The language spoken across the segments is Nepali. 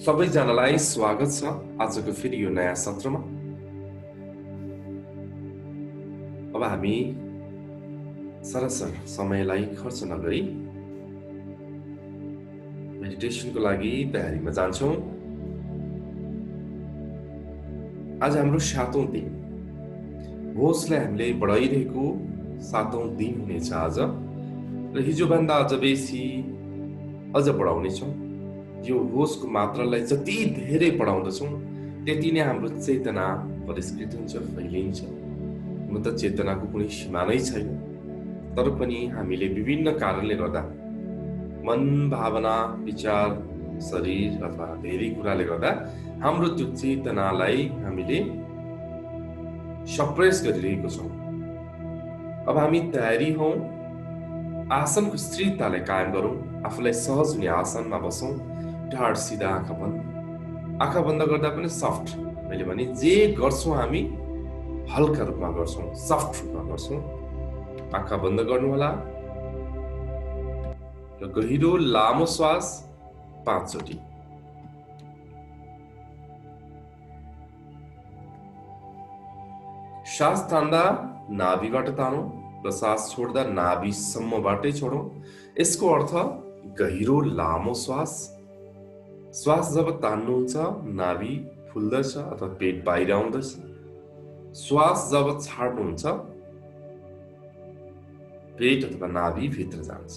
सबैजनालाई स्वागत छ आजको फेरि यो नयाँ सत्रमा। अब हामी सरसर समयलाई खर्च नगरी मेडिटेसनको लागि तयारीमा जान्छौँ। आज हाम्रो 7औं दिन, होसलाई हामीले बढाइरहेको 7औं दिन हुनेछ आज, र हिजोभन्दा अझ बेसी अझ बढाउनेछौँ। यो होसको मात्रालाई जति धेरै बढाउँदछौँ त्यति नै हाम्रो चेतना परिष्कृत हुन्छ, फैलिन्छ। हुन त चेतनाको कुनै सीमा नै छैन, तर पनि हामीले विभिन्न कारणले गर्दा मन, भावना, विचार, शरीर अथवा धेरै कुराले गर्दा हाम्रो त्यो चेतनालाई हामीले सप्रेस गरिरहेको छौँ। अब हामी तयारी हौँ, आसनको स्थिरतालाई कायम गरौँ, आफूलाई सहज हुने आसनमा बसौँ। ढाड सिधा, आँखा बन्द गर्दा पनि सफ्ट। मैले भने जे गर्छौँ हामी हल्का रूपमा गर्छौँ, सफ्ट रूपमा गर्छौँ। आँखा बन्द गर्नुहोला र गहिरो लामो श्वास 5 चोटि। श्वास तान्दा नाभिबाट तानौं र श्वास छोड्दा नाभिसम्मबाटै छोडौं। यसको अर्थ गहिरो लामो श्वास। श्वास जब तान्नुहुन्छ नाभि फुल्दछ अथवा पेट बाहिर आउँदछ। श्वास जब छाड्नुहुन्छ पेट अथवा नाभि भित्र जान्छ।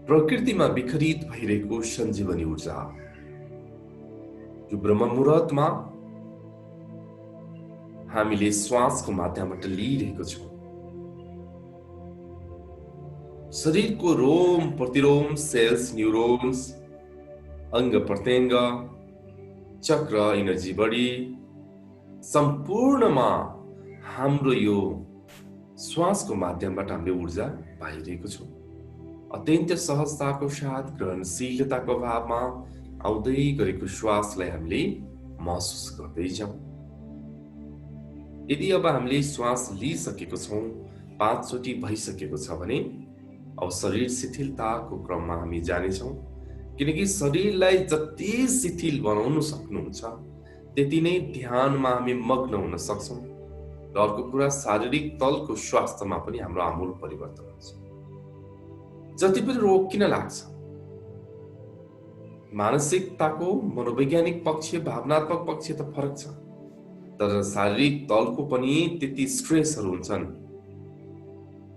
प्रकृतिमा विखरित भइरहेको सञ्जीवनी ऊर्जा यो ब्रह्म मुहूर्तमा हामीले श्वासको माध्यमबाट लिइरहेको छौँ। शरीरको रोम प्रतिरोम, सेल्स, न्युरोन्स, अंग प्रत्यंग, चक्र, एनर्जी बडी सम्पूर्णमा हाम्रो यो श्वासको माध्यमबाट हामीले ऊर्जा पाइरहेको छौँ। अत्यन्त सहजताको साथ ग्रहणशीलताको भावमा आउँदै गरेको श्वासलाई हामीले महसुस गर्दै जाउँ। यदि अब हामीले श्वास लिइसकेको छौँ, 5 चोटि भइसकेको छ भने अब शरीर शिथिलताको क्रममा हामी जानेछौँ। किनकि शरीरलाई जति शिथिल बनाउन सक्नुहुन्छ त्यति नै ध्यानमा हामी मग्न हुन सक्छौँ। र अर्को कुरा, शारीरिक तलको स्वास्थ्यमा पनि हाम्रो आमूल परिवर्तन हुन्छ। जति पनि रोग किन लाग्छ, मानसिकताको मनोवैज्ञानिक पक्ष, भावनात्मक पक्ष त फरक छ, तर शारीरिक तलको पनि त्यति स्ट्रेसहरू हुन्छन्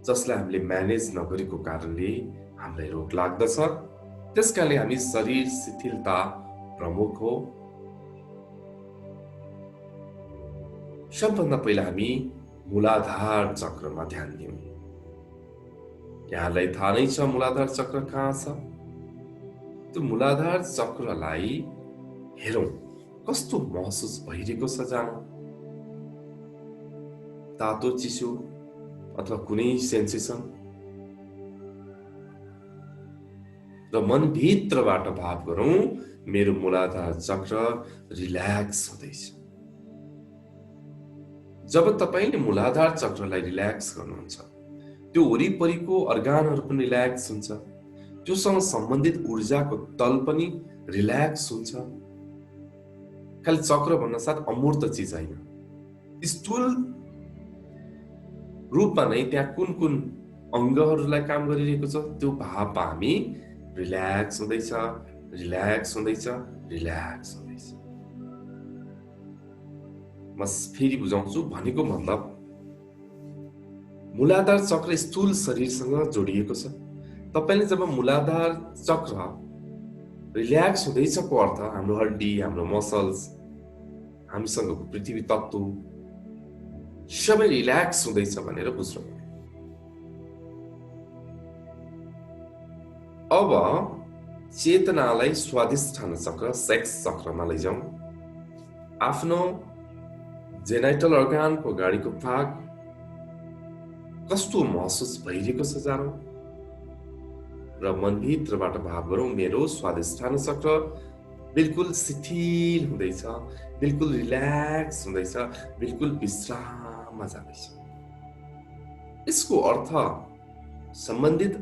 जसलाई हामीले म्यानेज नगरेको कारणले हामीलाई रोग लाग्दछ। त्यसकारणले हामी शरीर शिथिलता प्रमुख हो। सबभन्दा पहिला हामी मूलाधार चक्रमा ध्यान दियौँ। यहाँलाई थाहा नै छ मूलाधार चक्र कहाँ छ। त्यो मूलाधार चक्रलाई हेरौँ, कस्तो महसुस भइरहेको छ जानु। तातो, चिसो अथवा कुनै सेन्सेसन, र मनभित्रबाट भाव गरौँ मेरो मूलाधार चक्र रिल्याक्स हुँदैछ। जब तपाईले मूलाधार चक्रलाई रिल्याक्स गर्नुहुन्छ त्यो वरिपरिको अर्गानहरू पनि रिल्याक्स हुन्छ, त्योसँग सम्बन्धित ऊर्जाको तल पनि रिल्याक्स हुन्छ। खाली चक्र भन्न साथ अमूर्त चिज होइन, स्थूल रूपमा नै त्यहाँ कुन कुन अङ्गहरूलाई काम गरिरहेको छ त्यो भावमा हामी रिल्याक्स हुँदैछ, रिल्याक्स हुँदैछ, रिल्याक्स हुँदैछ। म फेरि बुझाउँछु। भनेको मतलब मूलाधार चक्र स्थूल शरीरसँग जोडिएको छ। तपाईले जब मूलाधार चक्र रिल्याक्स हुँदैछको अर्थ हाम्रो हड्डी, हाम्रो मसल्स, हामीसँगको पृथ्वी तत्त्व सबै रिल्याक्स हुँदैछ भनेर बुझ्नु पर्यो। अब चेतनालाई स्वाधिष्ठान चक्र, सेक्स चक्रमा लैजाउँ। आफ्नो जेनाइटल अर्गानको अगाडिको भाग कस्तो महसुस भइरहेको छ जानु, र मनभित्रबाट भाव गरौँ मेरो स्वाधिष्ठान चक्र बिल्कुल शिथिल हुँदैछ, बिल्कुल रिल्याक्स हुँदैछ, बिल्कुल विश्राममा जाँदैछ। यसको अर्थ सम्बन्धित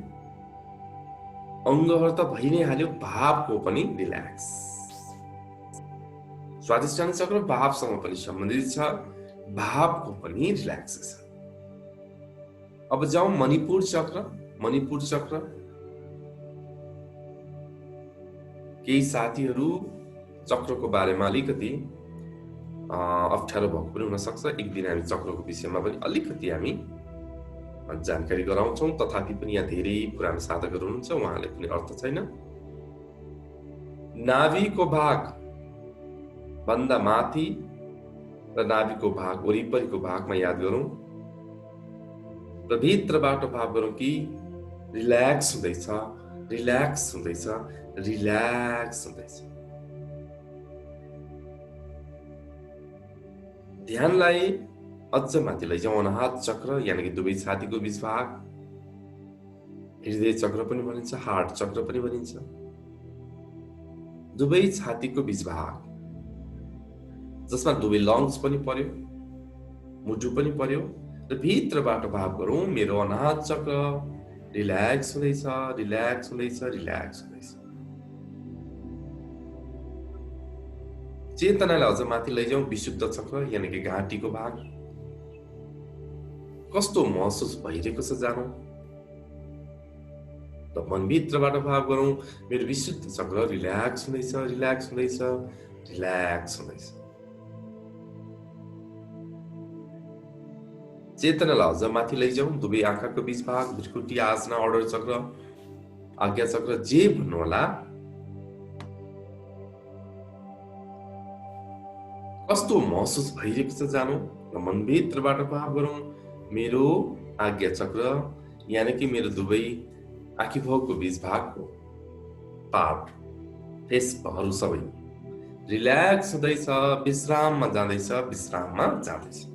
अङ्गहरू त भइ नै हाल्यो, भावको पनि रिल्याक्स। स्वाधिष्ठान चक्र भावसँग पनि सम्बन्धित छ, भावको पनि रिल्याक्स छ। अब जाउँ मणिपुर चक्र। मणिपुर चक्र केही साथीहरू चक्रको बारेमा अलिकति अप्ठ्यारो भएको पनि हुनसक्छ। एक दिन हामी चक्रको विषयमा पनि अलिकति हामी जानकारी गराउँछौँ। तथापि पनि यहाँ धेरै पुरानो साधकहरू हुनुहुन्छ, उहाँले पनि अर्थ छैन। नाभिको भाग भन्दा माथि र नाभिको भाग वरिपरिको भागमा याद गरौँ र भित्रबाट भाव गरौँ कि रिल्याक्स हुँदैछ, रिल्याक्स हुँदैछ, रिल्याक्स हुँदैछ। ध्यानलाई अझ माथि लैजाउँ। अनाहत चक्र यानि कि दुवै छातीको बीच भाग, हृदय चक्र पनि भनिन्छ, हार्ट चक्र पनि भनिन्छ। दुवै छातीको बीच भाग जसमा दुवै लङ्स पनि पर्यो, मुटु पनि पर्यो र भित्रबाट भाव गरौँ मेरो अनाहत चक्र रिल्याक्स हुँदैछ, रिल्याक्स हुँदैछ, रिल्याक्स हुँदैछ। चेतनालाई अझ माथि लैजाउँ। विशुद्ध चक्र यानि कि घाँटीको भाग कस्तो महसुस भइरहेको छ जानौँ र मनभित्रबाट भाव गरौँ मेरो विशुद्ध चक्र रिल्याक्स हुँदैछ, रिल्याक्स हुँदैछ, रिल्याक्स हुँदैछ। चेतनालाई अझ माथि लैजाउँ। दुवै आँखाको बीच भाग, भृकुटी, आसना, अर्डर चक्र, आज्ञा चक्र, जे भन्नु होला, कस्तो महसुस भइरहेको छ जानौँ र मनभित्रबाट भाव गरौँ मेरो आज्ञा चक्र यानि कि मेरो दुवै आँखीभौको बीच भागको पार्ट, फेसहरू सबै रिल्याक्स हुँदैछ, विश्राममा जाँदैछ, विश्राममा जाँदैछ।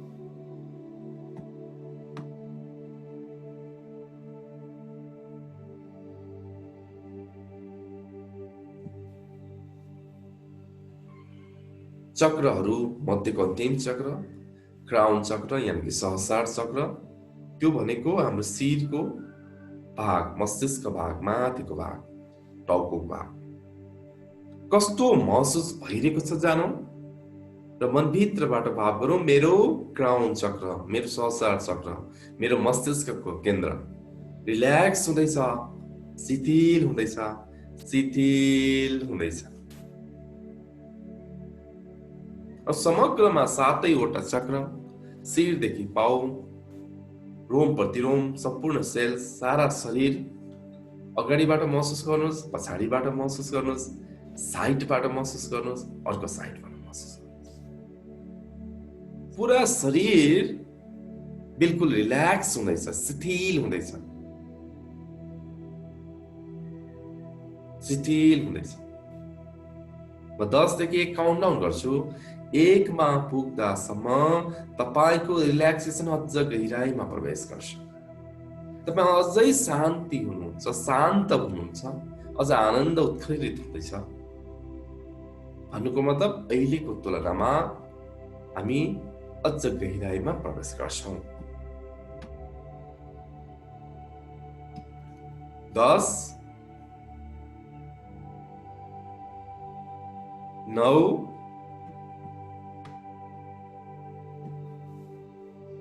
चक्रहरू मध्येको अन्तिम चक्र क्राउन चक्र यानि कि सहस्रार चक्र, त्यो भनेको हाम्रो शिरको भाग, मस्तिष्क भाग, माथिको भाग, टाउको भाग। कस्तो महसुस भइरहेको छ जानौँ र मनभित्रबाट भाव गरौँ मेरो क्राउन चक्र, मेरो सहस्रार चक्र, मेरो मस्तिष्कको केन्द्र रिल्याक्स हुँदैछ, शिथिल हुँदैछ, शिथिल हुँदैछ। समग्रमा 7वटा चक्र शिरदेखि पाउ, रोम प्रतिरोम, सम्पूर्ण सेल, सारा शरीर अगाडिबाट महसुस गर्नुहोस्, पछाडिबाट महसुस गर्नुहोस्, साइडबाट महसुस गर्नुहोस्, अर्को साइडबाट महसुस गर्नुहोस्। पुरा शरीर बिल्कुल रिल्याक्स हुँदैछ, शिथिल हुँदैछ, शिथिल हुँदैछ। म 10 देखि 1 काउन्टडाउन गर्छु। 1 मा पुग्दासम्म तपाईको रिल्याक्सेसन अझ गहिराइमा प्रवेश गर्छ। तपाईँ अझै शान्ति हुनुहुन्छ, शान्त हुनुहुन्छ, अझ आनन्द उत्प्रेरित हुँदैछ। भन्नुको मतलब अहिलेको तुलनामा हामी अझ गहिराइमा प्रवेश गर्छौँ। 10 9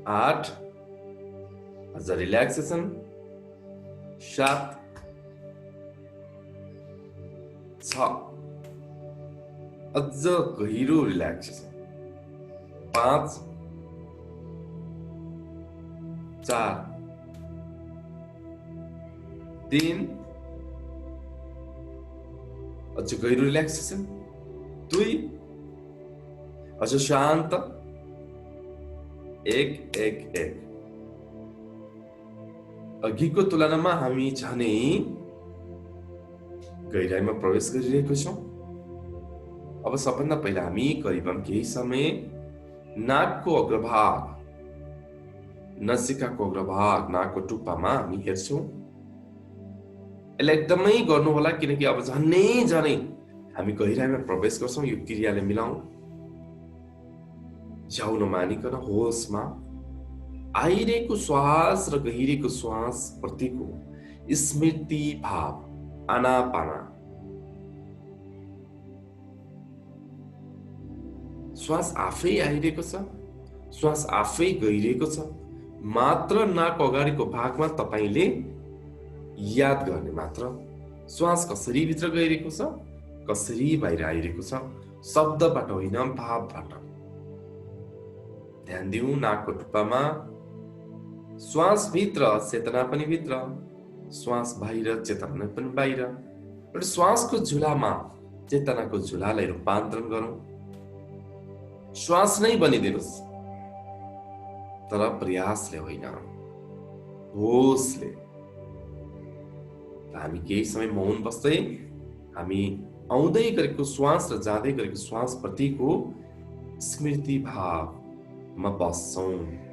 8 अझ रिल्याक्सेसन 7 6 अझ गहिरो रिल्याक्सेसन 5 4 3 अझ गहिरो रिल्याक्सेसन 2 अझ शान्त 1 1 1। अघिको तुलनामा हामी झनै गहिराइमा प्रवेश गरिरहेको छौँ। अब सबभन्दा पहिला हामी करिबन केही समय नाकको अग्रभाग, नसिकाको अग्रभाग, नाकको टुप्पामा हामी हेर्छौँ। यसलाई एकदमै गर्नु होला किनकि अब झनै हामी गहिराईमा प्रवेश गर्छौं। यो क्रियाले मिलाउँ। जाउ नमानिकन होसमा आइरहेको श्वास र गहिरेको श्वास प्रतिको स्मृति भाव आनापाना। श्वास आफै आइरहेको छ, श्वास आफै गइरहेको छ। मात्र नाक अगाडिको भागमा तपाईले याद गर्ने मात्र। श्वास कसरी भित्र गइरहेको छ, कसरी बाहिर आइरहेको छ, शब्दबाट होइन भावबाट। ध्यान दिउँ नाकको टुप्पामा। श्वास भित्र चेतना पनि भित्र, श्वास बाहिर चेतना पनि बाहिर। र श्वासको झुलामा चेतनाको झुलालाई रूपान्तरण गरौँ। श्वास नै बनिदिनुस्, तर प्रयासले होइन, होसले। हामी केही समय मौन बस्दै हामी आउँदै गरेको श्वास र जाँदै गरेको श्वास प्रतिको स्मृति भावमा बस्छौं।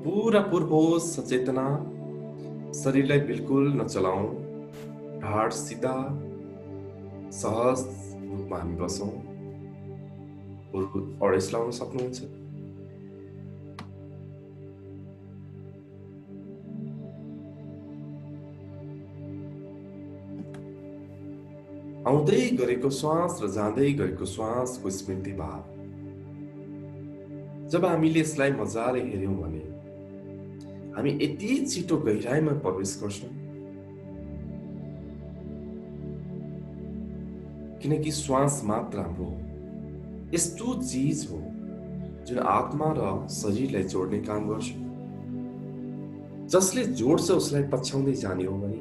पूरा पूर्वोस सचेतना शरीरलाई बिल्कुल नचलाऊ। ढाड सिधा सहज रूपमा हामी बसौँ। अडेस लाउन सक्नुहुन्छ। आउँदै गरेको श्वास र जाँदै गरेको श्वासको स्मृति भाव जब हामीले यसलाई मजाले हेर्यौं भने हामी यति छिटो गहिराईमा प्रवेश गर्छौं, किनकि श्वास मात्र हाम्रो यस्तो चीज हो जुन आत्मा र शरीरलाई जोड्ने काम गर्छ। जसले जोड्छ उसलाई पछ्याउँदै जाने हो भने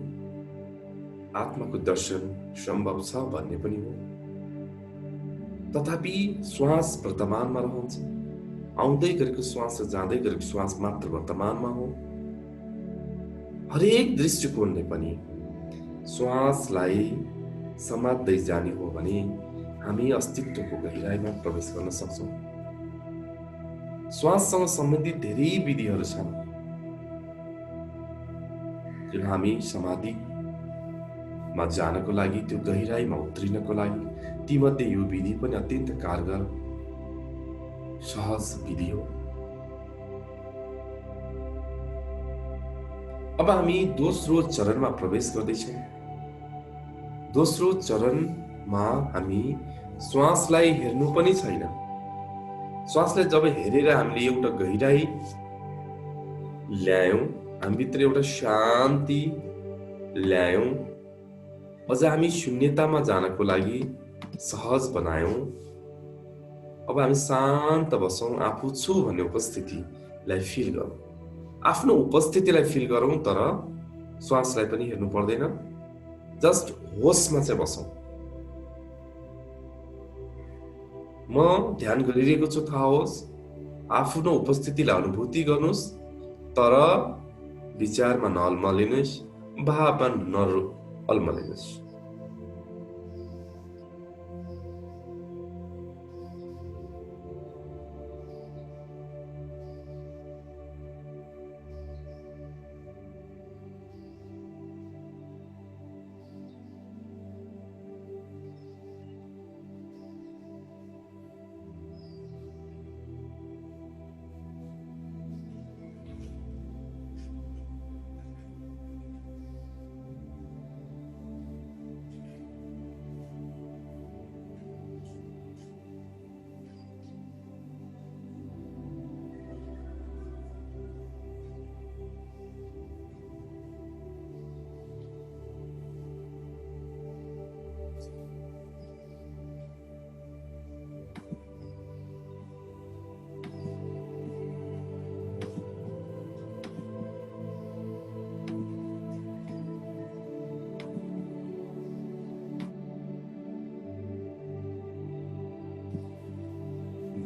आत्माको दर्शन सम्भव छ भन्ने पनि हो। तथापि श्वास वर्तमानमा रहन्छ। आउँदै गरेको श्वास र जाँदै गरेको श्वास मात्र वर्तमानमा हो। हरेक दृष्टिकोणले पनि श्वासलाई समात्दै जाने हो भने हामी अस्तित्वको गहिराईमा प्रवेश गर्न सक्छौं। श्वाससँग सम्बन्धित धेरै विधिहरू छन् जुन हामी समाधिमा जानको लागि, त्यो गहिराईमा उत्रिनको लागि, तीमध्ये यो विधि पनि अत्यन्त कारगर सहज विधि हो। अब हामी दोस्रो चरणमा प्रवेश गर्दैछौँ। दोस्रो चरणमा हामी श्वासलाई हेर्नु पनि छैन। श्वासलाई जब हेरेर हामीले एउटा गहिराई ल्यायौं, हामीभित्र एउटा शान्ति ल्यायौं, अझ हामी शून्यतामा जानको लागि सहज बनायौं। अब हामी शान्त बसौं, आफू छु भन्ने उपस्थितिलाई फिल गरौँ। आफ्नो उपस्थितिलाई फिल गरौँ, तर श्वासलाई पनि हेर्नु पर्दैन। जस्ट होसमा चाहिँ बसौं। म ध्यान गरिरहेको छु थाहा होस्, आफ्नो उपस्थितिलाई अनुभूति गर्नुस्, तर विचारमा नअल्मलिनुस्, भावमा नअल्मलिनुस्।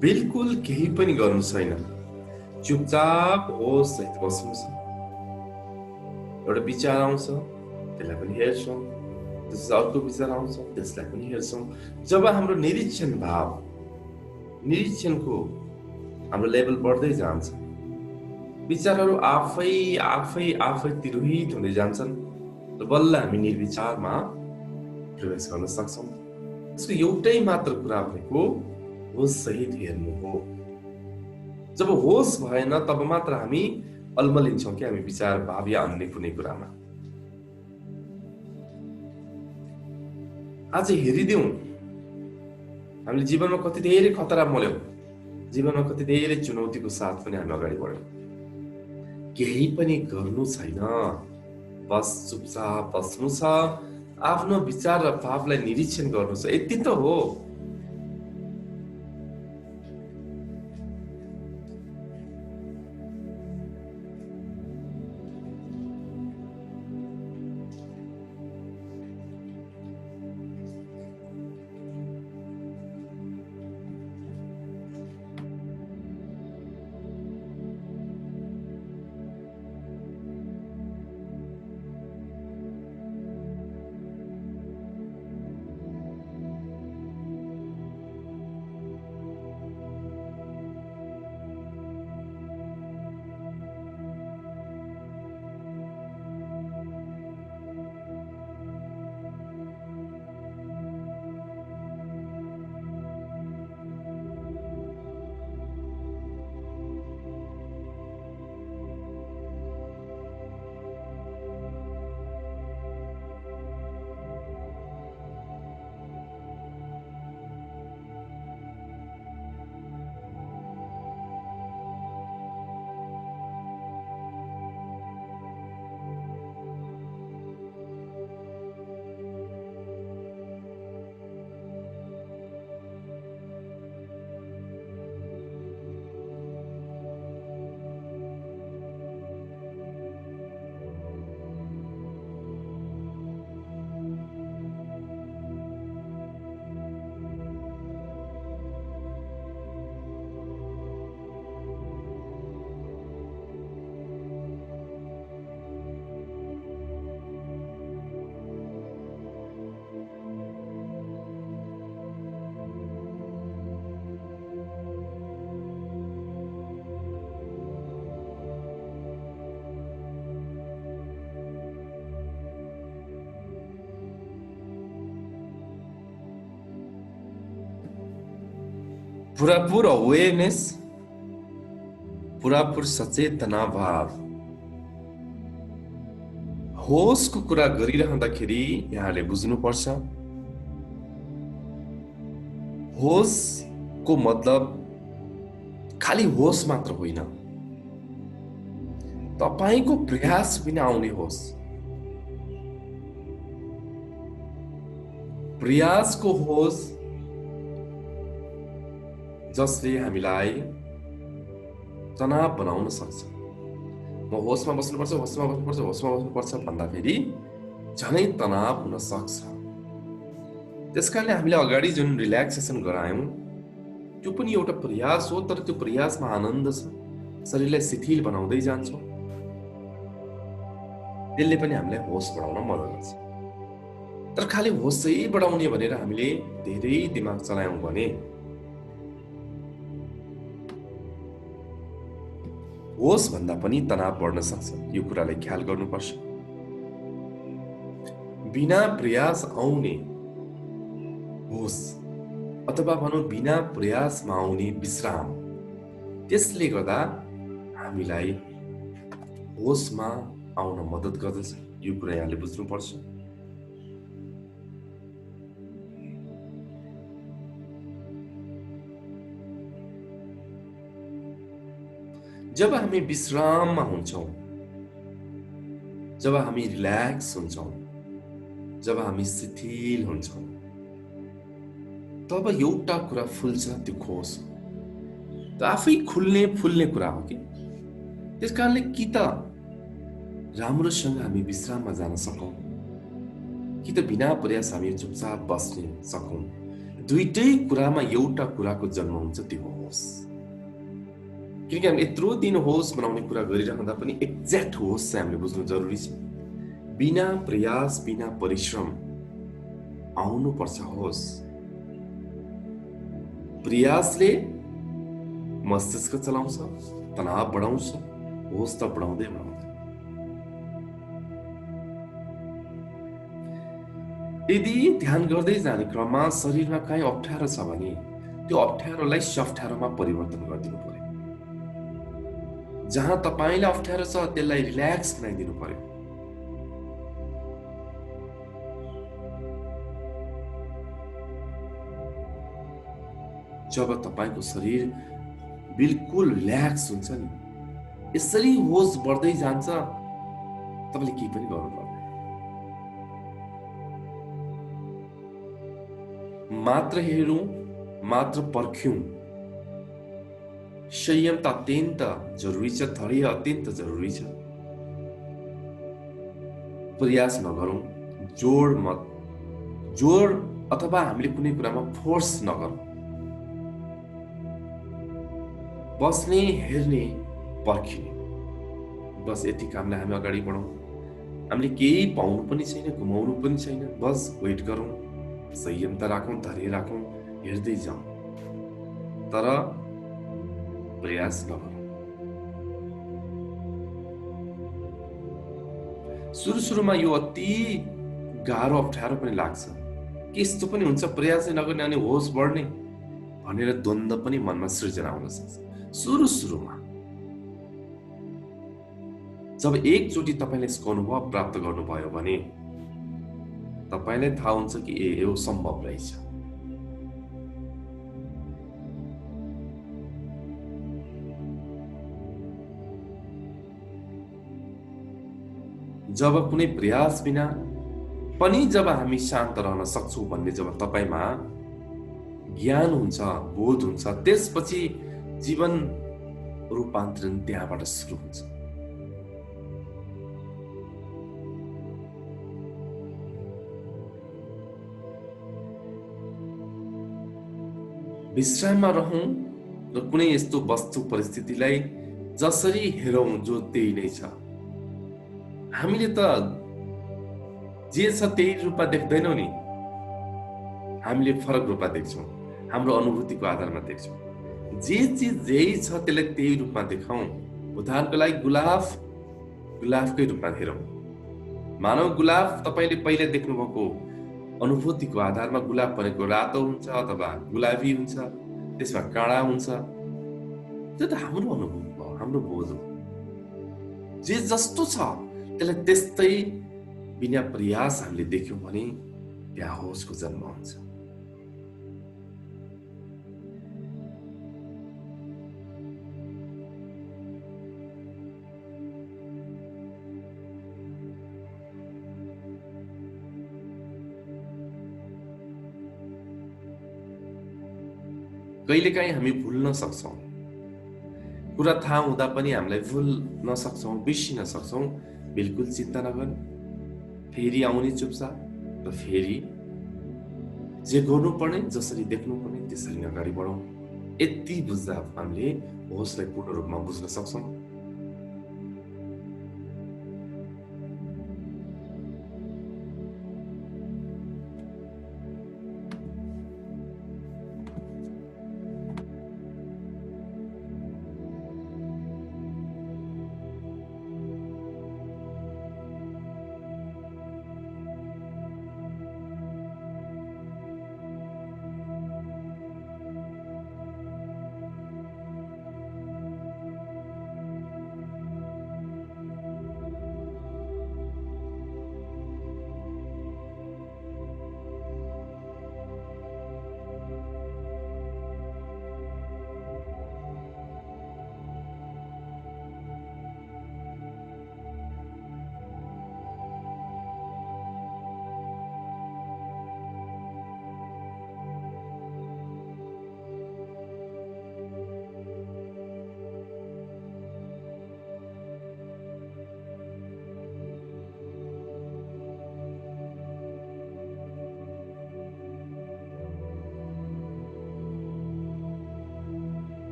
बिल्कुल केही पनि गर्नु छैन। चुपचाप होस सहित बस्नुछ। एउटा विचार आउँछ, त्यसलाई पनि हेर्छौं। त्यसपछि अर्को विचार आउँछ, त्यसलाई पनि हेर्छौं। जब हाम्रो निरीक्षण भाव, निरीक्षणको हाम्रो लेभल बढ्दै जान्छ, विचारहरू आफै आफै आफै तिरोहित हुँदै जान्छन् र बल्ल हामी निर्विचारमा प्रवेश गर्न सक्छौं। यसको एउटै मात्र कुरा भनेको होस सहित हेर्नु हो। जब होस भएन तब मात्र हामी अल्मलिन्छौं कि हामी विचार भाव या अन्य कुनै कुरामा। आज हेरिदेऊ, हामीले जीवनमा कति धेरै खतरा मोल्यौं, जीवनमा कति धेरै चुनौतीको साथ पनि हामी अगाडि बढ्यौं। केही पनि गर्नु छैन, बस चुपचाप बस्नु छ, आफ्नो विचार र भावलाई निरीक्षण गर्नु छ, यति त हो। पुरापुर अवेरनेस, पुरापुर सचेतना भाव। होसको कुरा गरिरहँदाखेरि यहाँले बुझ्नुपर्छ, होसको मतलब खाली होस मात्र होइन, तपाईको प्रयास बिना आउने होस। प्रयासको होस जसले हामीलाई तनाव बनाउन सक्छ। म होसमा बस्नुपर्छ, होसमा बस्नुपर्छ, होसमा बस्नुपर्छ भन्दाखेरि झनै तनाव हुन सक्छ। त्यसकारणले हामीले अगाडि जुन रिल्याक्सेसन गरायौं त्यो पनि एउटा प्रयास हो, तर त्यो प्रयासमा आनन्द छ। शरीरलाई शिथिल बनाउँदै जान्छौँ, त्यसले पनि हामीलाई होस बढाउन मद्दत गर्छ। तर खाली होसै बढाउने भनेर हामीले धेरै दिमाग चलायौं भने होस भन्दा पनि तनाव बढ्न सक्छ। यो कुरालाई ख्याल गर्नुपर्छ। बिना प्रयास आउने होस अथवा भनौं बिना प्रयासमा आउने विश्राम, त्यसले गर्दा हामीलाई होसमा आउन मद्दत गर्दछ। यो कुरा यहाँले बुझ्नुपर्छ। जब हामी विश्राममा हुन्छौं, जब हामी रिल्याक्स हुन्छौं, जब हामी शिथिल हुन्छौं, तब एउटा कुरा फुल्छ, त्यो होस हो। त आफै खुल्ने फुल्ने कुरा हो कि। त्यसकारणले कि त राम्रोसँग हामी विश्राममा जान सकौं, कि त बिना प्रयास हामी चुपचाप बस्न सकौं। दुईटै कुरामा एउटा कुराको जन्म हुन्छ, त्यो होस। किनकि हामी यत्रो दिन होस बनाउने कुरा गरिरहँदा पनि एक्ज्याक्ट होस चाहिँ हामीले बुझ्नु जरुरी छ। बिना प्रयास, बिना परिश्रम आउनुपर्छ होस। प्रयासले मस्तिष्क चलाउँछ, तनाव बढाउँछ, होस त बढाउँदै बढाउँछ। यदि ध्यान गर्दै जाने क्रममा शरीरमा कहीँ अप्ठ्यारो छ भने त्यो अप्ठ्यारोलाई सफ्ठ्यारोमा परिवर्तन गरिदिनु पर्यो। जहाँ तपाईलाई अप्ठ्यारो छ त्यसलाई रिल्याक्स बनाइदिनु पर्यो। जब तपाईको शरीर बिल्कुल रिल्याक्स हुन्छ नि, यसरी होस बढ्दै जान्छ, तपाईले केही पनि गर्नु पर्दैन। मात्र हेरौं, मात्र पर्ख्यौं, संयम त अत्यन्त जरुरी छ, धैर्य अत्यन्त जरुरी छ। प्रयास नगरौं, जोड अथवा हामीले कुनै कुरामा फोर्स नगरौं। बस्ने, हेर्ने, पर्खिने, बस यति कामलाई हामी अगाडि बढौं। हामीले केही पाउनु पनि छैन, गुमाउनु पनि छैन, बस वेट गरौं, संयमता राखौं, धैर्य राखौं, हेर्दै जाउँ, तर प्रयास नगरौं। सुरुमा यो अति गाह्रो अप्ठ्यारो पनि लाग्छ कि यस्तो पनि हुन्छ प्रयासै नगर्ने अनि होस बढ्ने भनेर द्वन्द्व पनि मनमा सृजना हुन सक्छ। सुरुमा जब एकचोटि तपाईले यसको अनुभव प्राप्त गर्नुभयो भने तपाईलाई थाहा हुन्छ कि यो सम्भव रहेछ। जब कुनै प्रयास बिना पनि जब हामी शान्त रहन सक्छौं भन्ने जब तपाईमा ज्ञान हुन्छ, बोध हुन्छ, त्यसपछि जीवन रूपान्तरण त्यहाँबाट सुरु हुन्छ। विश्राममा रहौं र कुनै यस्तो वस्तु परिस्थितिलाई जसरी हेरौं जो त्यही नै छ। हामीले त जे छ त्यही रूपमा देख्दैनौं नि, हामीले फरक रूपमा देख्छौं, हाम्रो अनुभूतिको आधारमा देख्छौं। जे चीज जेही छ त्यसलाई त्यही रूपमा देखाउँ। उदाहरणको लागि गुलाफकै रूपमा हेरौं। मानव गुलाफ तपाईले पहिले देख्नुभएको अनुभूतिको आधारमा गुलाफ भनेको रातो हुन्छ अथवा गुलाबी हुन्छ, त्यसमा काँडा हुन्छ। त्यो त हाम्रो अनुभव भयो, हाम्रो बोध हो। जे जस्तो छ त्यसलाई त्यस्तै बिना प्रयास हामीले देख्यौँ भने त्यहाँ होसको जन्म हुन्छ। कहिलेकाहीँ हामी भुल्न सक्छौँ, कुरा थाहा हुँदा पनि हामीलाई भुल्न सक्छौँ, बिर्सिन सक्छौँ। बिल्कुल चिन्ता नगर्नु, फेरि आउने चुपचाप र फेरि जे गर्नुपर्ने, जसरी देख्नुपर्ने त्यसरी नै अगाडि बढौँ। यति बुझ्दा हामीले होसलाई पूर्ण रूपमा बुझ्न सक्छौँ।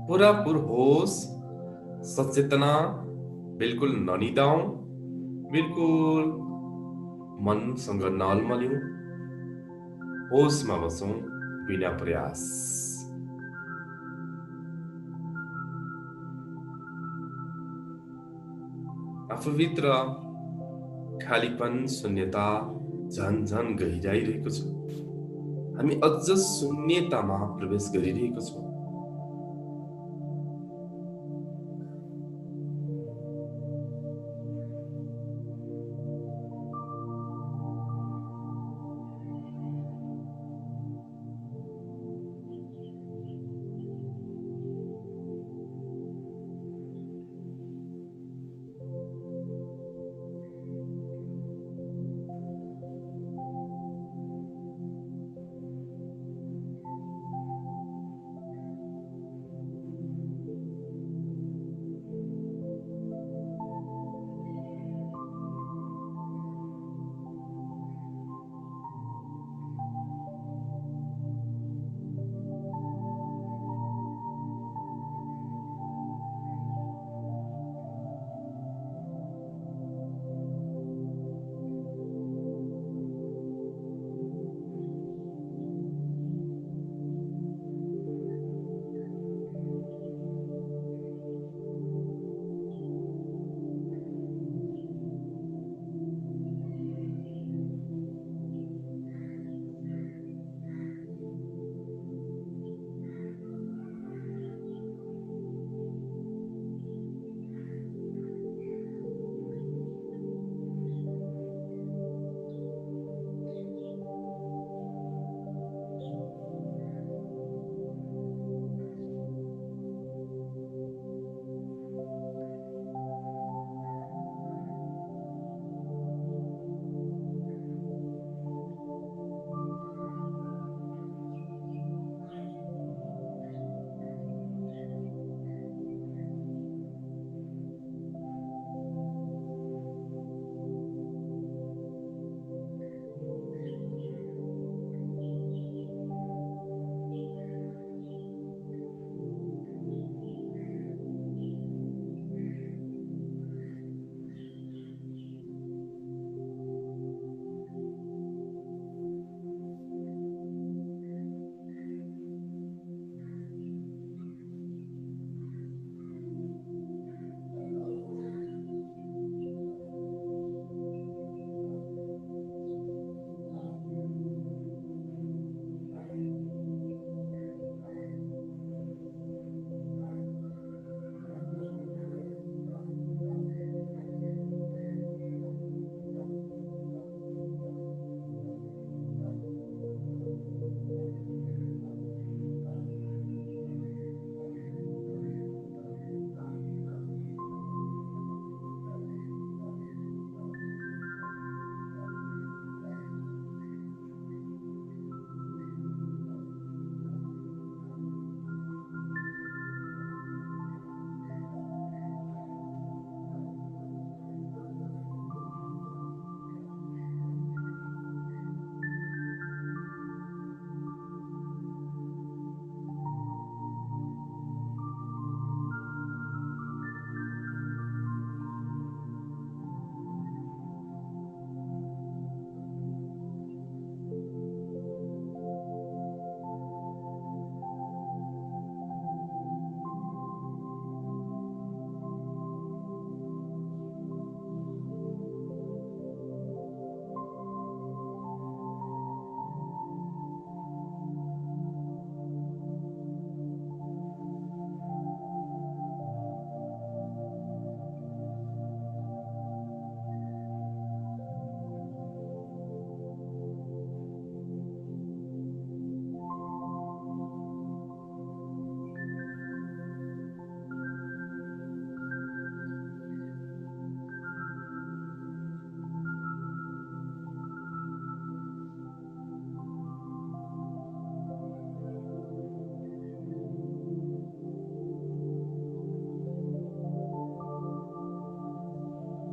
पूरापुर होस, सचेतना, बिल्कुल ननिदाउँ, बिल्कुल मनसँग नअल्मल्यौँ, होसमा बसौँ बिना प्रयास। आफूभित्र खालीपन, शून्यता झन झन गहिराइरहेको छ। हामी अझ शून्यतामा प्रवेश गरिरहेको छौँ।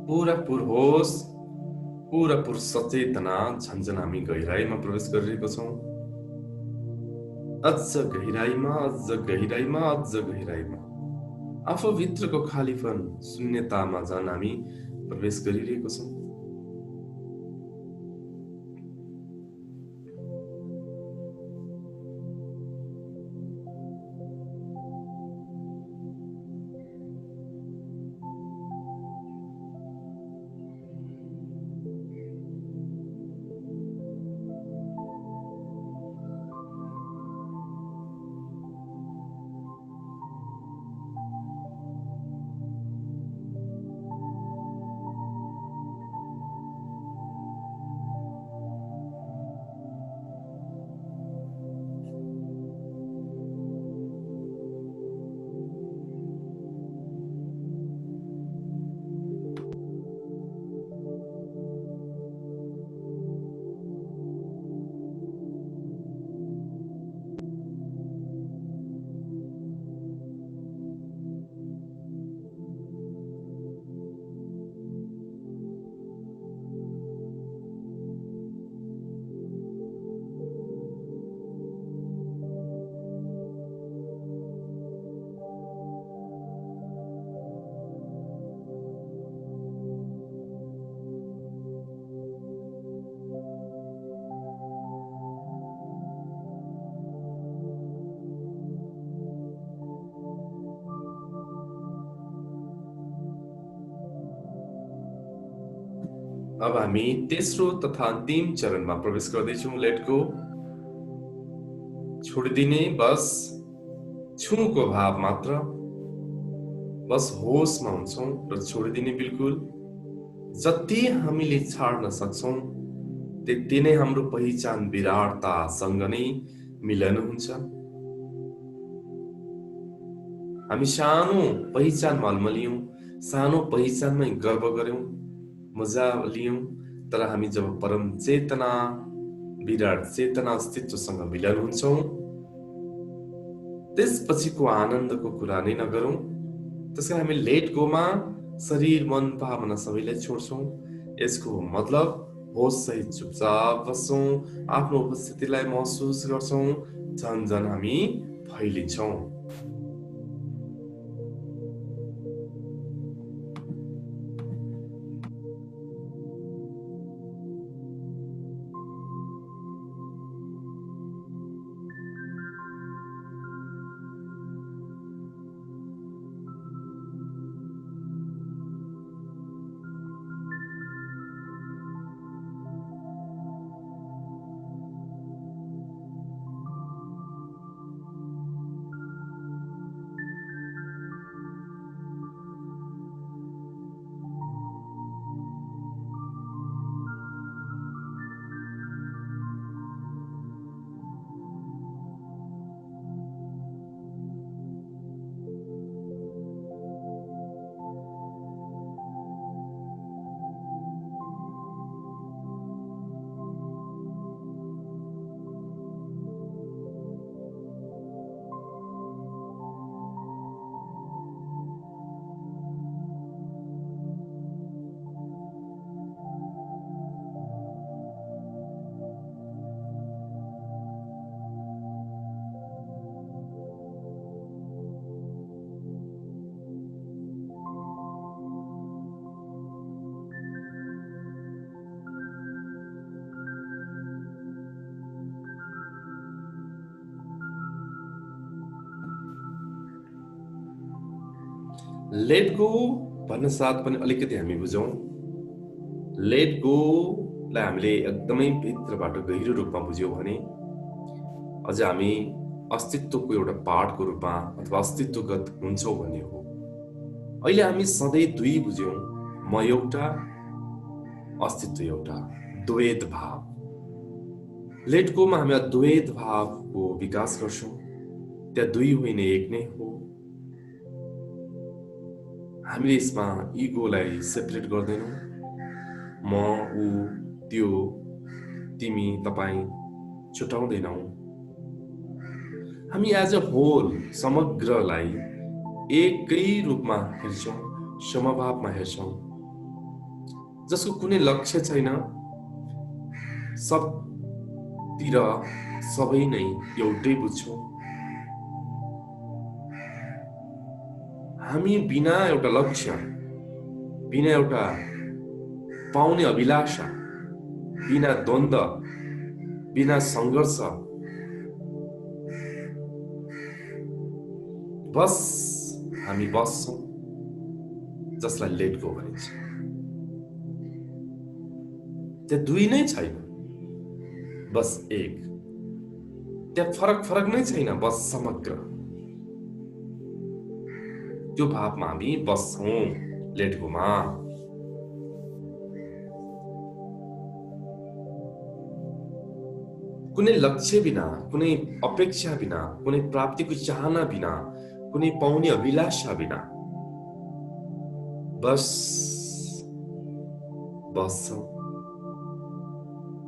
पूरापुर होस, पूरापुर सचेतना झन्झन हामी गहिराइमा प्रवेश गरिरहेको छौँ। अझ गहिराइमा अझ गहिराइमा आफूभित्रको खालीपन शून्यतामा झन् हामी प्रवेश गरिरहेको छौँ। अब हामी तेस्रो तथा अन्तिम चरणमा प्रवेश गर्दैछौँ। लेट गो, छोडिदिने, बस छुको भाव मात्र, बस होसमा हुन्छौँ र छोडिदिने। बिल्कुल जति हामीले छाड्न सक्छौँ त्यति नै हाम्रो पहिचान विराटतासँग नै मिलन हुन्छ। हामी सानो पहिचानमा अल्मलियौँ, सानो पहिचानमै गर्व गर्यौँ, मजा लियौँ, तर हामी जब परम चेतना विराट चेतना अस्तित्वसँग मिलन हुन्छौँ त्यसपछिको आनन्दको कुरा नै नगरौँ। त्यसकारण हामी लेट गोमा शरीर मन भावना सबैलाई छोड्छौँ। यसको मतलब होस सहित चुपचाप बस्छौँ, आफ्नो उपस्थितिलाई महसुस गर्छौँ, झन् झन् हामी फैलिन्छौँ। लेट गो भन्न साथ पनि अलिकति हामी बुझौँ। लेट गो लाई हामीले एकदमै भित्रबाट गहिरो रूपमा बुझ्यौँ भने अझ हामी अस्तित्वको एउटा पार्टको रूपमा अथवा अस्तित्वगत हुन्छौँ भन्ने हो। अहिले हामी सधैँ दुई बुझ्यौँ, म एउटा, अस्तित्व एउटा, द्वैत भाव। लेट गोमा हामी द्वैत भावको विकास गर्छौँ। त्यहाँ दुई होइन, एक नै हो। हामीले यसमा इगोलाई सेपरेट गर्दैनौँ। म, ऊ, त्यो, तिमी, तपाईँ छुटाउँदैनौँ। हामी एज अ होल समग्रलाई एकै रूपमा हेर्छौँ, समभावमा हेर्छौँ, जसको कुनै लक्ष्य छैन। तिर सबै नै एउटै बुझ्छौँ। हामी बिना एउटा लक्ष्य, बिना एउटा पाउने अभिलाषा, बिना द्वन्द, बिना सङ्घर्ष, बस हामी बस्छौँ, जसलाई लेट गो भनिन्छ। त्यहाँ दुई नै छैन, बस एक। त्यहाँ फरक फरक नै छैन, बस समग्र। त्यो भावमा हामी बस्छौँ लेट गोमा। कुनै लक्ष्य बिना, कुनै अपेक्षा बिना, कुनै प्राप्तिको चाहना बिना, कुनै पाउने अभिलाषा बिना बस बस्छौँ,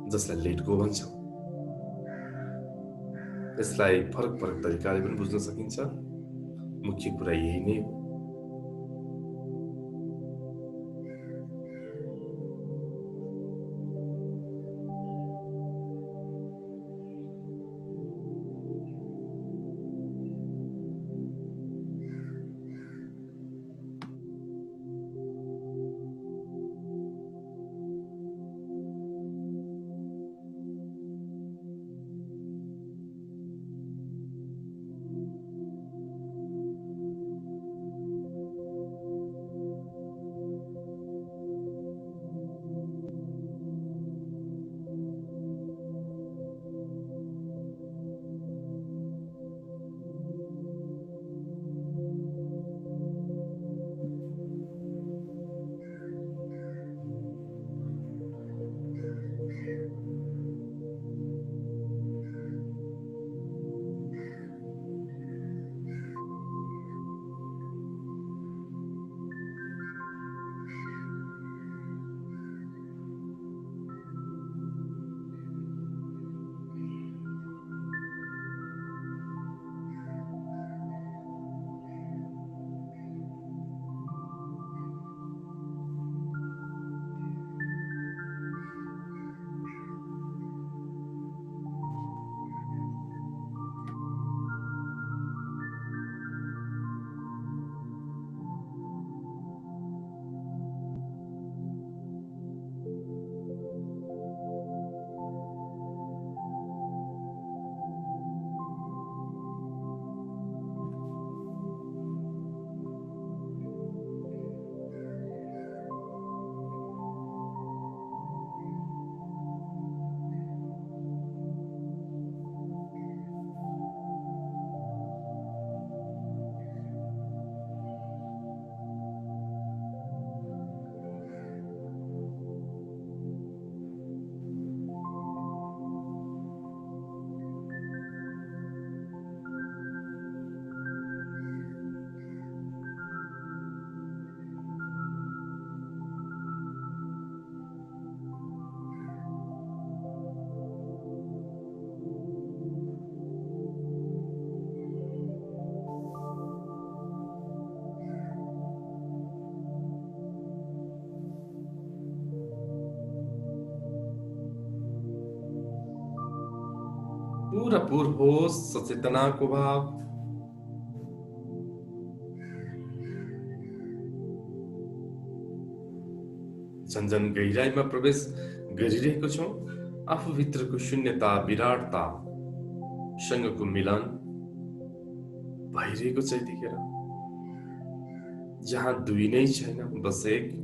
जसलाई लेट गो भन्छौँ। यसलाई फरक फरक तरिकाले पनि बुझ्न सकिन्छ। मुख्य कुरा यही नै हो। पूरा पूर होश, सचेतनाको भाव, झन् झन् गहिराइमा प्रवेश गरिरहेको छौँ। आफूभित्रको शून्यता, विराटता सँगको मिलन भइरहेको छ यतिखेर। जहाँ दुई नै छैन, बस एक।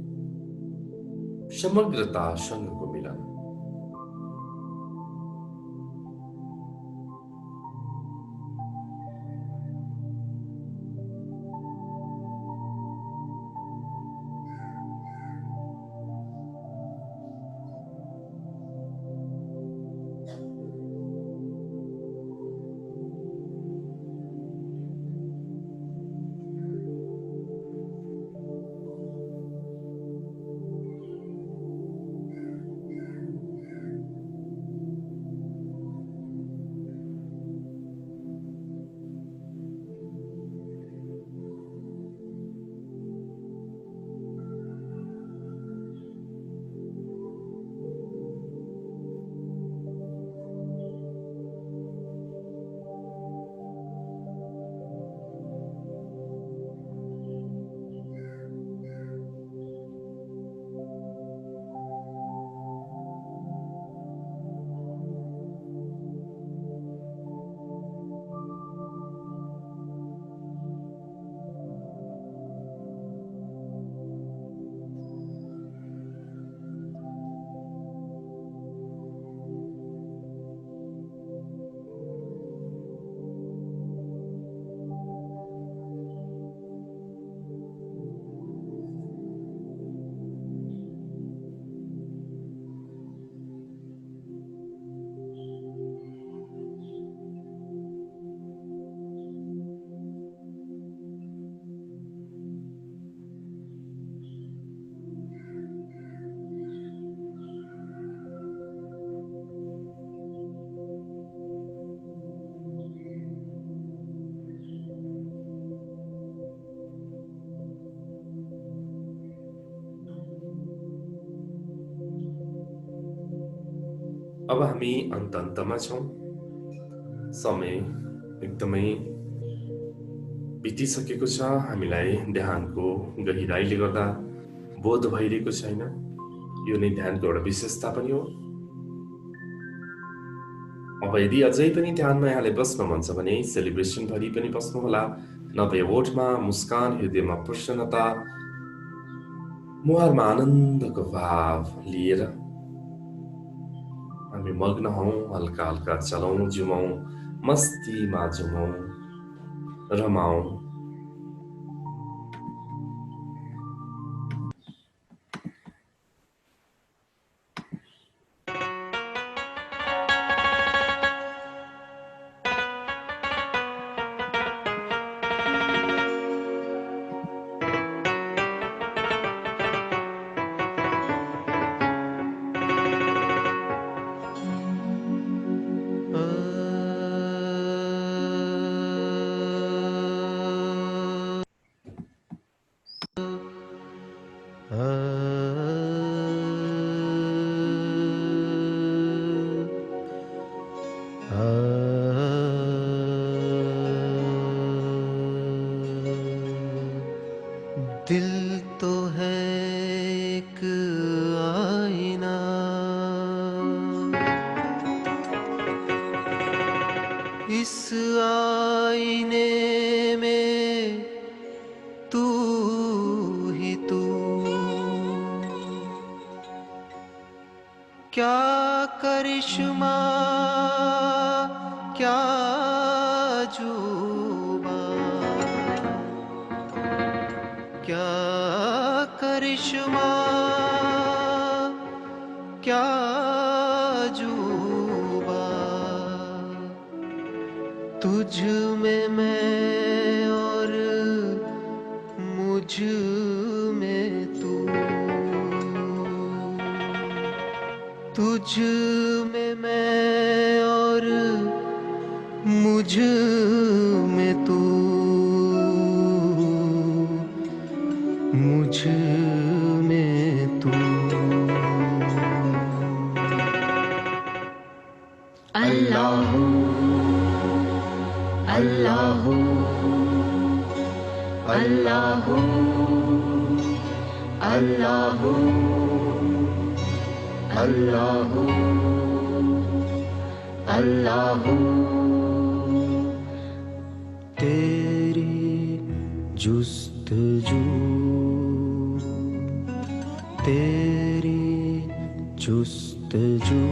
समग्रतासँगको मिलन। अब हामी अन्त अन्तमा छौँ। समय एकदमै बितिसकेको छ। हामीलाई ध्यानको गहिराइले गर्दा बोध भइरहेको छैन। यो नै ध्यानको एउटा विशेषता पनि हो। अब यदि अझै पनि ध्यानमा यहाँले बस्न मन छ भने सेलिब्रेसन भरि पनि बस्नुहोला। नभए ओठमा मुस्कान, हृदयमा प्रसन्नता, मुहारमा आनन्दको भाव लिएर हामी मग्न हौँ। हल्का हल्का चलौँ, झुमौँ, मस्तीमा झुमौँ, रमाऊँ। दिल तो है एक आईना, इस आईने में तू ही तू, क्या करिश्मा क्या अजूबा, क्या करिश्मा क्या अजूबा, तुझ में मैं और मुझ में तू, तुझ में मैं और मुझ में तू, मुझ में तू। अल्लाह अल्लाह अल्लाह अल्लाह अल्लाह अल्लाह। तेरी जुस्तजू, तेरी जुस्तजू,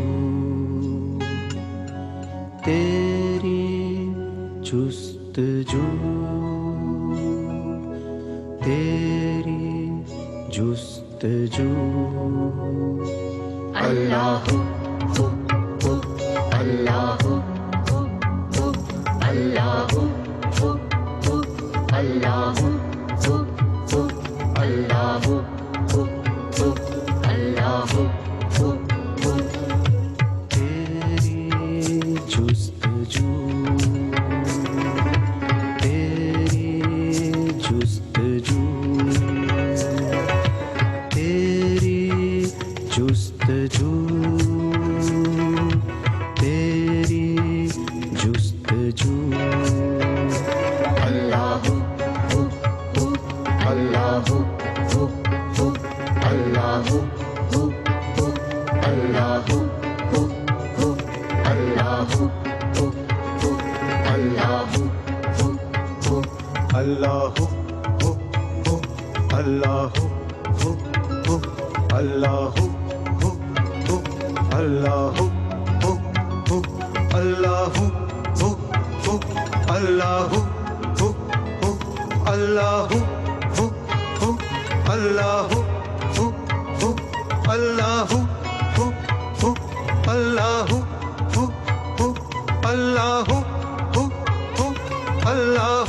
तेरी जुस्तजू, तेरी जुस्तजू। अल्लाह अल्लाह अल्लाह अल्लाह अल्लाह अल्लाह। तेरी जुस्तजू, तेरी जुस्तजू, तेरी जुस्तजू, तेरी जुस्तजू। अल्लाह अल्लाह अल्लाह अल्लाह अल्लाह अल्लाह। अल्लाह अल्लाह अल्लाह अल्लाह अल्लाह अल्लाह अल्लाह अल्लाह अल्लाह अल्लाह अल्लाह अल्लाह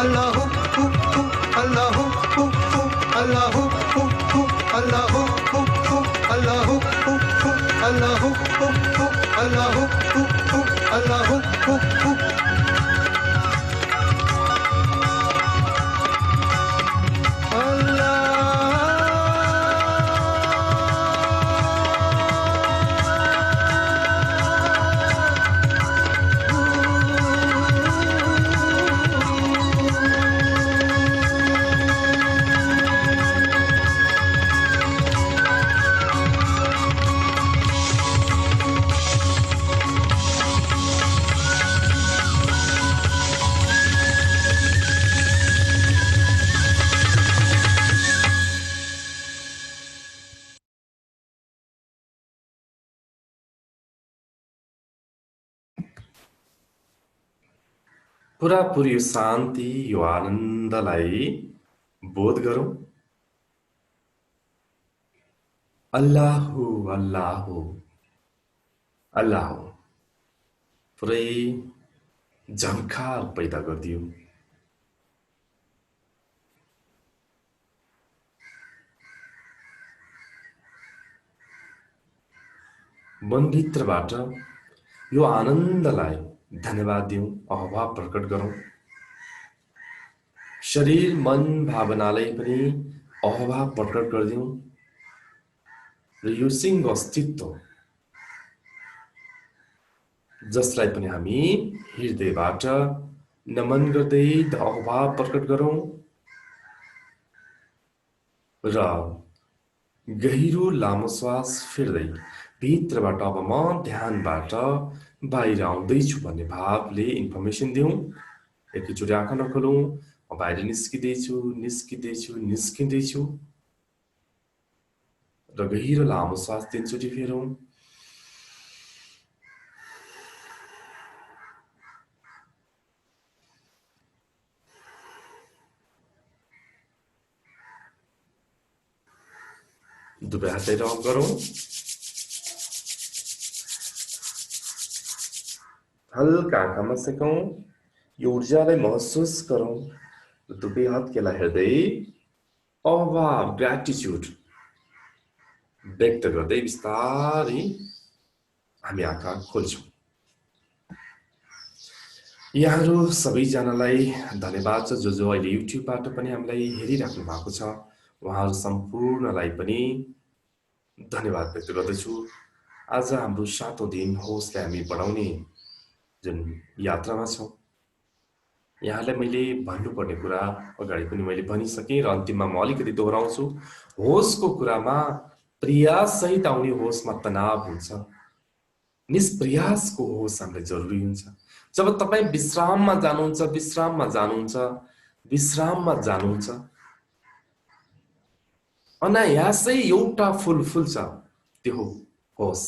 अल्लाह अल्लाह अल्लाह अल्लाह अल्लाह अल्लाह अल्लाह पुरापुरी यो शान्ति यो आनन्दलाई बोध गरौँ। अल्लाहु अल्लाहु अल्लाहु पुरै झङ्कार पैदा गरिदियो। मनभित्रबाट यो आनन्दलाई धन्यवाद दिउँ, अभाव प्रकट गरौँ। शरीर मन भावनालाई पनि अभाव प्रकट गरिदिउँ र यो सिंह अस्तित्व जसलाई पनि हामी हृदयबाट नमन गर्दै अभाव प्रकट गरौँ र गहिरो लामो श्वास फेर्दै भित्रबाट अब म ध्यानबाट बाहिर आउँदैछु भन्ने भावले इन्फर्मेसन दिउँ। एकैचोटि आँखा नखोलौँ, म बाहिर निस्किँदैछु निस्किँदैछु निस्किँदैछु र गहिरो लामो श्वास 3 चोटि फेरौँ। दुवै हातलाई रब गरौँ। हल्का आँखामा सेकौँ। यो ऊर्जालाई महसुस गरौँ। दुवै हात केला हेर्दै अभाव ग्र्याटिट्युड व्यक्त गर्दै बिस्तारै हामी आँखा खोल्छौँ। यहाँहरू सबैजनालाई धन्यवाद छ जो जो अहिले युट्युबबाट पनि हामीलाई हेरिराख्नु भएको छ। उहाँहरू सम्पूर्णलाई पनि धन्यवाद व्यक्त गर्दछु। आज हाम्रो 7औं दिन होसलाई हामी बढाउने जुन यात्रामा छौँ। यहाँलाई मैले भन्नुपर्ने कुरा अगाडि पनि मैले भनिसकेँ र अन्तिममा म अलिकति दोहोऱ्याउँछु। होसको कुरामा प्रयास सहित आउने होसमा तनाव हुन्छ। निष्प्रयासको होस हामीलाई जरुरी हुन्छ। जब तपाईँ विश्राममा जानुहुन्छ अनायासै एउटा फूल फुल्छ, त्यो हो होस।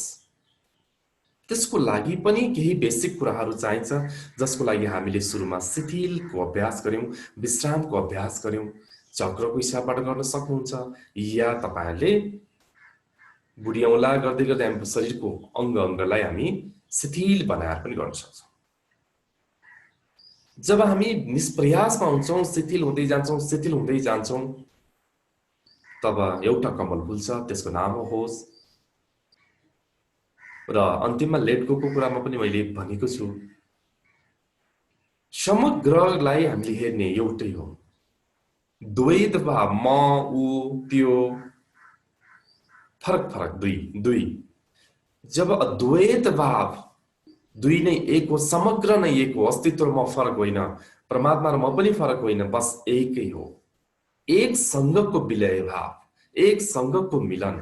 त्यसको लागि पनि केही बेसिक कुराहरू चाहिन्छ जसको लागि हामीले सुरुमा शिथिलको अभ्यास गर्यौं, विश्रामको अभ्यास गर्यौं। चक्रको हिसाबबाट गर्न सक्नुहुन्छ या तपाईहरुले बुढी औँला गर्दै गर्दै हाम्रो शरीरको अङ्गलाई हामी शिथिल बनाएर पनि गर्न सक्छौं। जब हामी निष्प्रयासमा हुन्छौं, शिथिल हुँदै जान्छौं तब एउटा कमल फुल्छ, त्यसको नाम हो होस। र अन्तिममा लेट गो को कुरामा पनि मैले भनेको छु, समग्रलाई हामीले हेर्ने एउटै हो। द्वैत भाव म ऊ त्यो फरक दुई। जब अद्वैत भाव दुई नै एक हो, समग्र नै एक हो, अस्तित्व र म फरक होइन, परमात्मा र म पनि फरक होइन, बस एकै हो। एक संगको विलय भाव, एक संगको मिलन।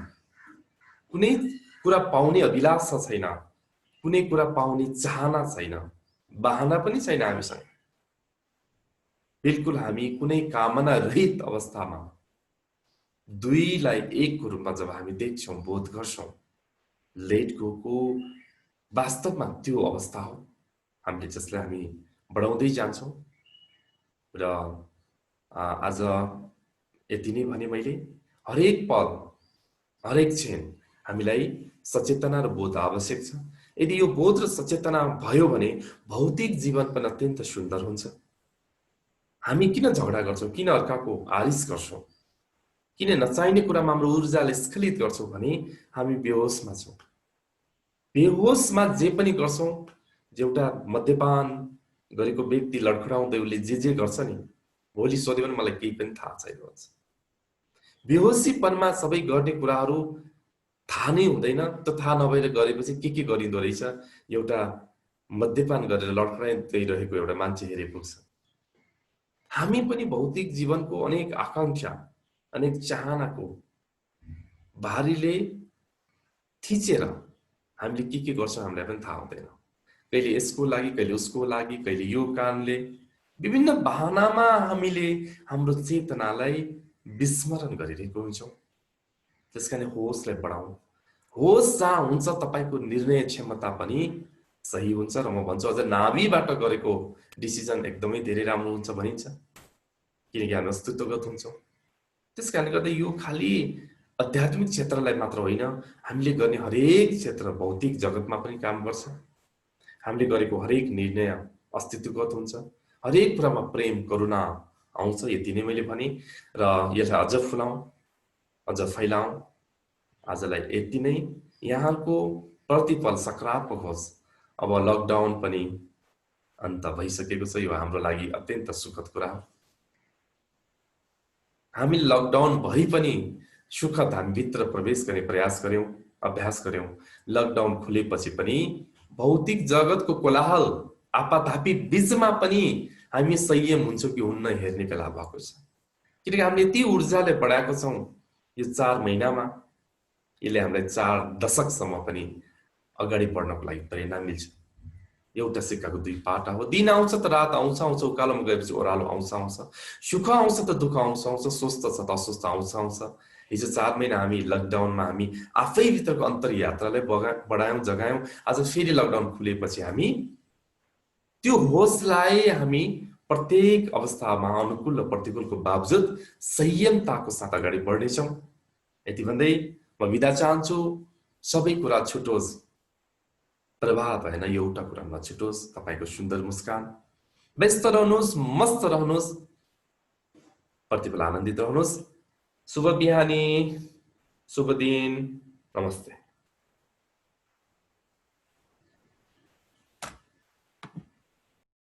कुनै कुरा पाउने अभिलाषा छैन, कुनै कुरा पाउने चाहना छैन, बहाना पनि छैन हामीसँग। बिल्कुल हामी कुनै कामना रहित अवस्थामा दुईलाई एकको रूपमा जब हामी देख्छौं, बोध गर्छौं, लेट गो को वास्तवमा त्यो अवस्था हो हामीले जसलाई हामी बढाउँदै जान्छौं। र आज यति नै भने मैले। हरेक पल हरेक क्षण हामीलाई सचेतना र बोध आवश्यक छ। यदि यो बोध र सचेतना भयो भने भौतिक जीवन पनि अत्यन्त सुन्दर हुन्छ। हामी किन झगडा गर्छौँ, किन अर्काको आरिस गर्छौँ, किन नचाहिने कुरामा हाम्रो ऊर्जाले स्खलित गर्छौँ भने हामी बेहोसमा छौँ। बेहोसमा जे पनि गर्छौँ, एउटा मद्यपान गरेको व्यक्ति लडखडाउँदै उसले जे गर्छ नि, भोलि सोध्यो भने मलाई केही पनि थाहा छैन भन्छ। बेहोसीपनमा सबै गर्ने कुराहरू थाहा नै हुँदैन, त्यो थाहा नभएर गरेपछि के गरिँदो रहेछ एउटा मद्यपान गरेर लडखडाउँदै रहेको एउटा मान्छे हेरे पुग्छ। हामी पनि भौतिक जीवनको अनेक आकांक्षा, अनेक चाहनाको भारीले थिचेर हामीले के गर्छौँ हामीलाई पनि थाहा हुँदैन। कहिले यसको लागि, कहिले उसको लागि, कहिले यो कारणले, विभिन्न बहानामा हामीले हाम्रो चेतनालाई विस्मरण गरिरहेको हुन्छौँ। त्यसकारण होसलाई बढाउँ। होस जहाँ हुन्छ तपाईको निर्णय क्षमता पनि सही हुन्छ र म भन्छु अझ नाभिबाट गरेको डिसिजन एकदमै धेरै राम्रो हुन्छ भनिन्छ, किनकि हामी अस्तित्वगत हुन्छौँ। त्यसकारणले गर्दा यो खाली आध्यात्मिक क्षेत्रलाई मात्र होइन, हामीले गर्ने हरेक क्षेत्र भौतिक जगतमा पनि काम गर्छ। हामीले गरेको हरेक निर्णय अस्तित्वगत हुन्छ। हरेक कुरामा प्रेम करुणा आउँछ। यति नै मैले भने र यसलाई अझ फुलाउँ, अझ फैलाउँ। आजलाई यति नै। यहाँको प्रतिपल सकारात्मक होस्। अब लकडाउन पनि अन्त भइसकेको छ, यो हाम्रो लागि अत्यन्त सुखद कुरा हो। हामी लकडाउन भरि पनि सुखद हामीभित्र प्रवेश गर्ने प्रयास गर्यौं, अभ्यास गर्यौं। लकडाउन खुलेपछि पनि भौतिक जगतको कोलाहल आपाधापी बीचमा पनि हामी संयम हुन्छ कि हुन्न हेर्ने बेला भएको छ। किनकि हामीले यति ऊर्जाले बढाएको छौं यो 4 महिनामा, यसले हामीलाई 4 दशकसम्म पनि अगाडि बढ्नको लागि प्रेरणा मिल्छ। एउटा सिक्काको 2 पाटा हो। दिन आउँछ त रात आउँछ, उकालोमा गएपछि ओह्रालो आउँछ, सुख आउँछ त दुःख आउँछ, स्वस्थ छ त अस्वस्थ आउँछ। हिजो 4 महिना हामी लकडाउनमा हामी आफै भित्रको अन्तर्यात्रालाई बढायौं, जगायौं। आज फेरि लकडाउन खुलेपछि हामी त्यो होसलाई हामी प्रत्येक अवस्थामा अनुकूल र प्रतिकूलको बावजुद संयमताको साथ अगाडि बढ्नेछौँ। यति भन्दै म बिदा चाहन्छु। सबै कुरा छुटोस्, प्रभाव भएन एउटा कुरा नछुटोस्। तपाईको सुन्दर मुस्कान। व्यस्त रहनुहोस्, मस्त रहनुहोस्, प्रतिपल आनन्दित रहनुहोस्। शुभ बिहानी, शुभ दिन, नमस्ते।